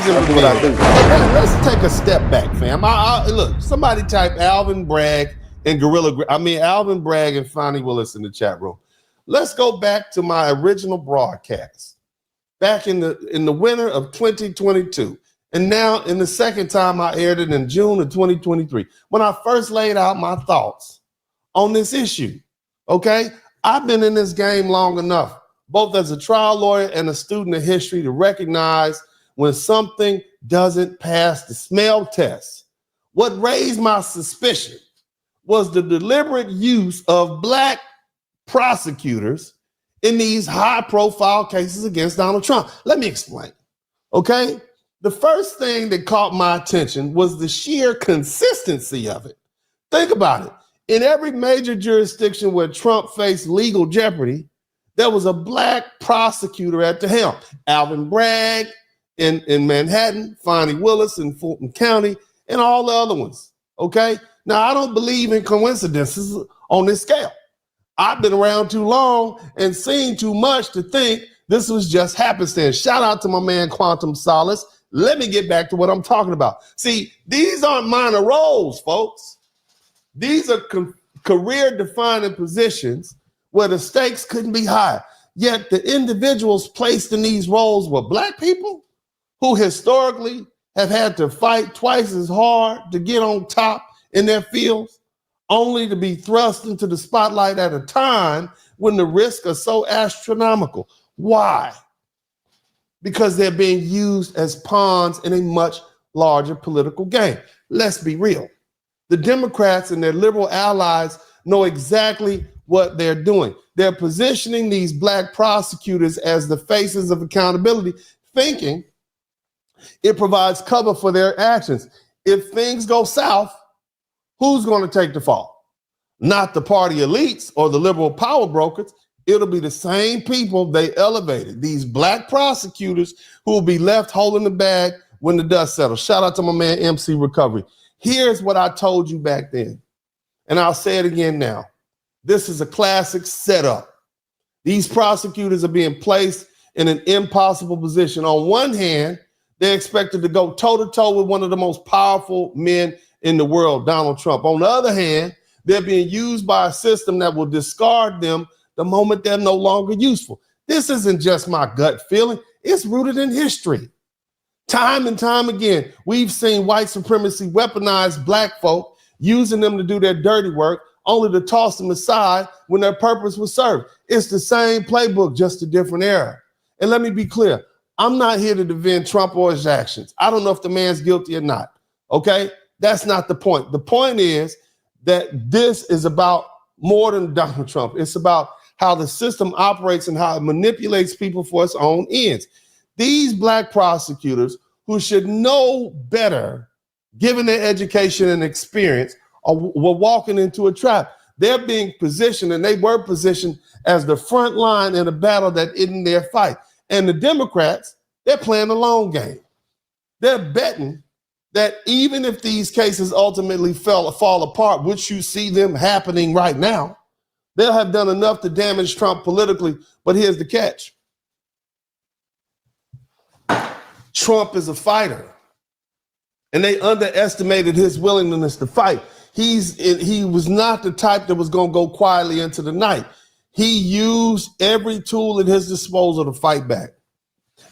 reason That's what I think. let's take a step back, fam. Look, somebody type Alvin Bragg and Alvin Bragg and Fonnie Willis in the chat room. Let's go back to my original broadcast back in the winter of 2022. And now in the second time I aired it in June of 2023, when I first laid out my thoughts on this issue. Okay, I've been in this game long enough, both as a trial lawyer and a student of history, to recognize when something doesn't pass the smell test. What raised my suspicion was the deliberate use of Black prosecutors in these high-profile cases against Donald Trump. Let me explain, okay? The first thing that caught my attention was the sheer consistency of it. Think about it. In every major jurisdiction where Trump faced legal jeopardy, there was a Black prosecutor at the helm. Alvin Bragg in Manhattan, Fonnie Willis in Fulton County, and all the other ones, okay? Now, I don't believe in coincidences on this scale. I've been around too long and seen too much to think this was just happenstance. Shout out to my man, Quantum Solace. Let me get back to what I'm talking about. See, these aren't minor roles, folks. These are career-defining positions where the stakes couldn't be higher. Yet the individuals placed in these roles were Black people who historically have had to fight twice as hard to get on top in their fields, only to be thrust into the spotlight at a time when the risks are so astronomical. Why? Because they're being used as pawns in a much larger political game. Let's be real. The Democrats and their liberal allies know exactly what they're doing. They're positioning these Black prosecutors as the faces of accountability, thinking it provides cover for their actions. If things go south, who's going to take the fall? Not the party elites or the liberal power brokers. It'll be the same people they elevated, these Black prosecutors who will be left holding the bag when the dust settles. Shout out to my man, MC Recovery. Here's what I told you back then, and I'll say it again now. This is a classic setup. These prosecutors are being placed in an impossible position. On one hand, they're expected to go toe-to-toe with one of the most powerful men in the world, Donald Trump. On the other hand, they're being used by a system that will discard them the moment they're no longer useful. This isn't just my gut feeling. It's rooted in history. Time and time again, we've seen white supremacy weaponize Black folk, using them to do their dirty work, only to toss them aside when their purpose was served. It's the same playbook, just a different era. And let me be clear. I'm not here to defend Trump or his actions. I don't know if the man's guilty or not, okay? That's not the point. The point is that this is about more than Donald Trump. It's about how the system operates and how it manipulates people for its own ends. These Black prosecutors who should know better, given their education and experience, were walking into a trap. They're being positioned, and they were positioned as the front line in a battle that isn't their fight. And the Democrats, they're playing the long game. They're betting that even if these cases ultimately fall apart, which you see them happening right now, they'll have done enough to damage Trump politically. But here's the catch. Trump is a fighter, and they underestimated his willingness to fight. He was not the type that was going to go quietly into the night. He used every tool at his disposal to fight back.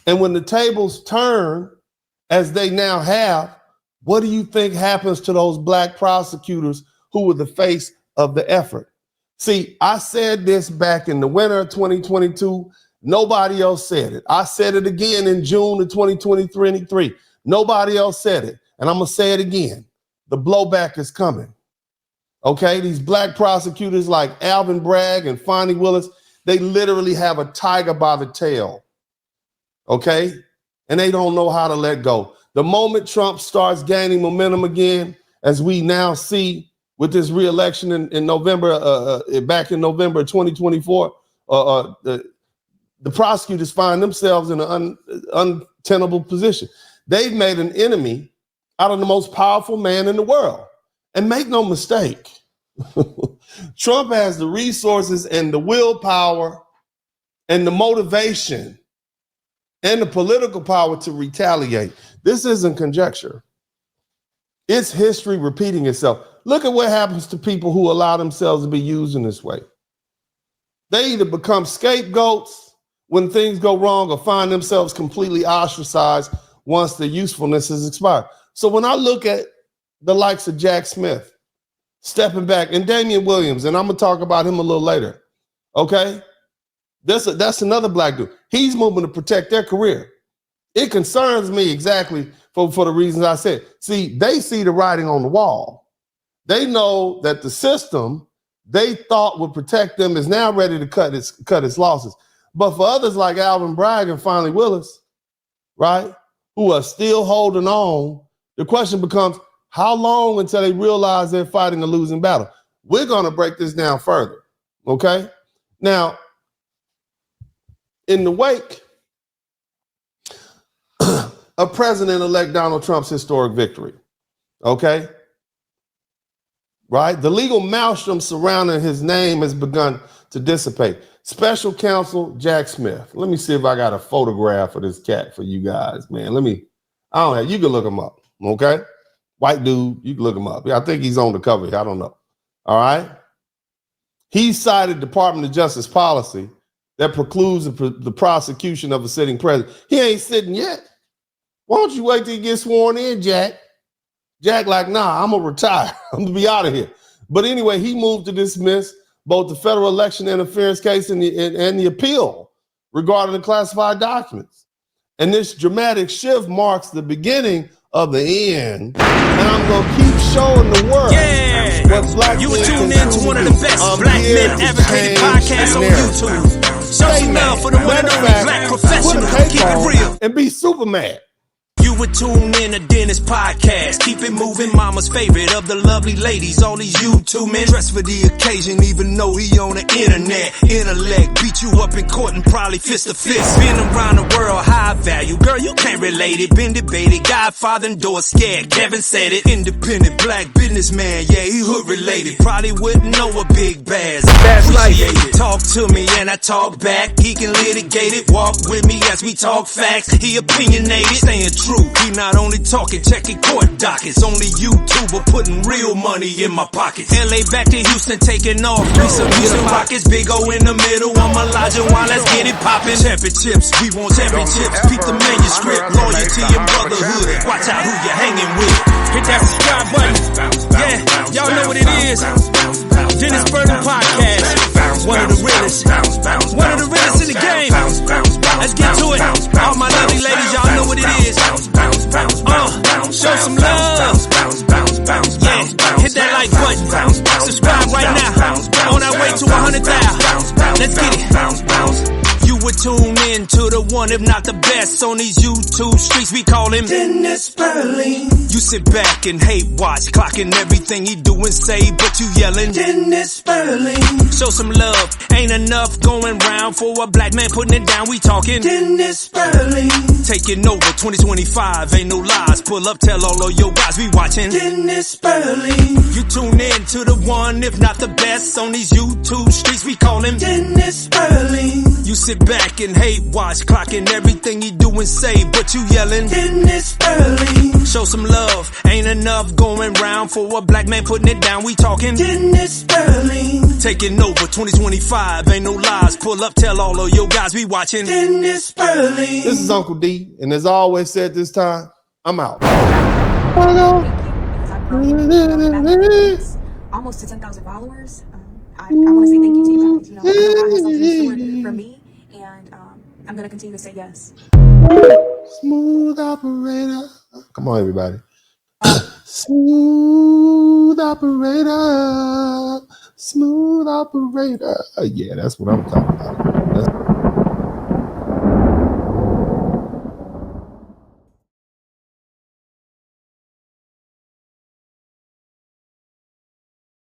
And when the tables turn, as they now have, what do you think happens to those Black prosecutors who were the face of the effort? See, I said this back in the winter of 2022. Nobody else said it. I said it again in June of 2023. Nobody else said it. And I'm going to say it again. The blowback is coming. Okay, these Black prosecutors like Alvin Bragg and Fonnie Willis, they literally have a tiger by the tail. Okay, and they don't know how to let go. The moment Trump starts gaining momentum again, as we now see with this re-election in November, back in November 2024, the prosecutors find themselves in an untenable position. They've made an enemy out of the most powerful man in the world. And make no mistake, Trump has the resources and the willpower and the motivation and the political power to retaliate. This isn't conjecture. It's history repeating itself. Look at what happens to people who allow themselves to be used in this way. They either become scapegoats when things go wrong or find themselves completely ostracized once their usefulness has expired. So when I look at the likes of Jack Smith stepping back and Damian Williams, and I'm going to talk about him a little later, okay? That's another black dude. He's moving to protect their career. It concerns me exactly for the reasons I said. See, they see the writing on the wall. They know that the system they thought would protect them is now ready to cut its losses. But for others like Alvin Bragg and Fonnie Willis, right, who are still holding on, the question becomes, how long until they realize they're fighting a losing battle? We're going to break this down further, okay? Now, in the wake of President-elect Donald Trump's historic victory, okay? Right? The legal maelstrom surrounding his name has begun to dissipate. Special counsel Jack Smith. Let me see if I got a photograph of this cat for you guys, man. You can look him up, okay? White dude, you can look him up. I think he's on the cover here. I don't know. All right? He cited Department of Justice policy that precludes the prosecution of a sitting president. He ain't sitting yet. Why don't you wait till he gets sworn in, Jack? Jack like, nah, I'm going to retire. I'm going to be out of here. But anyway, he moved to dismiss both the federal election interference case and the appeal regarding the classified documents. And this dramatic shift marks the beginning of the end. And I'm going to keep showing the world what black you were tuned in to one of the best black men advocated podcasts on YouTube. Show some love for the one and only black professional. Keep it real. And be super mad. You would tune in to Dennis podcast. Keep it moving, mama's favorite of the lovely ladies. All these YouTube men dressed for the occasion, even though he on the internet. Intellect beat you up in court and probably fist to fist. Been around the world, high value. Girl, you can't relate it. Been debated. Godfather endorsed, scared. Kevin said it. Independent black businessman. Yeah, he hood related. Probably wouldn't know a big bass. Appreciate it. Talk to me and I talk back. He can litigate it. Walk with me as we talk facts. He opinionated. Staying true. He not only talking, checking court dockets. Only YouTuber putting real money in my pockets. LA back to Houston, taking off. Some Houston Rockets, Big O in the middle. I'm Elijah Wan, let's get it poppin'. Championships, we want championships. Keep the manuscript, loyalty and brotherhood. Watch out who you're hanging with. Hit that subscribe button. Yeah, y'all know what it is. DennisSpurling podcast. One of the realest. One of the realest in the game. Let's get to it. All my lovely ladies, y'all know what it is. Show some love. Yeah, hit that like button. Subscribe right now. On our way to 100,000. Let's get it. You would tune in to the one, if not the best, on these YouTube streets. We call him DennisSpurling. You sit back and hate watch, clocking everything he do and say, but you yelling DennisSpurling. Show some love, ain't enough going round for a black man putting it down. We talking DennisSpurling. Taking over 2025, ain't no lies. Pull up, tell all of your guys we watching DennisSpurling. You tune in to the one, if not the best, on these YouTube streets. We call him DennisSpurling. You sit back and hate watch, clocking everything he do and say, but you yelling DennisSpurling. Show some love, ain't enough going round for a black man putting it down. We talking DennisSpurling. Taking over 2025, ain't no lies. Pull up, tell all of your guys we watching DennisSpurling. This is Uncle D, and as I always said this time, I'm out. Almost to 10,000 followers. I want to say thank you to you guys. You know, God has something in store for me, and I'm going to continue to say yes. Smooth operator. Come on, everybody. Smooth operator. Smooth operator. Yeah, that's what I'm talking about.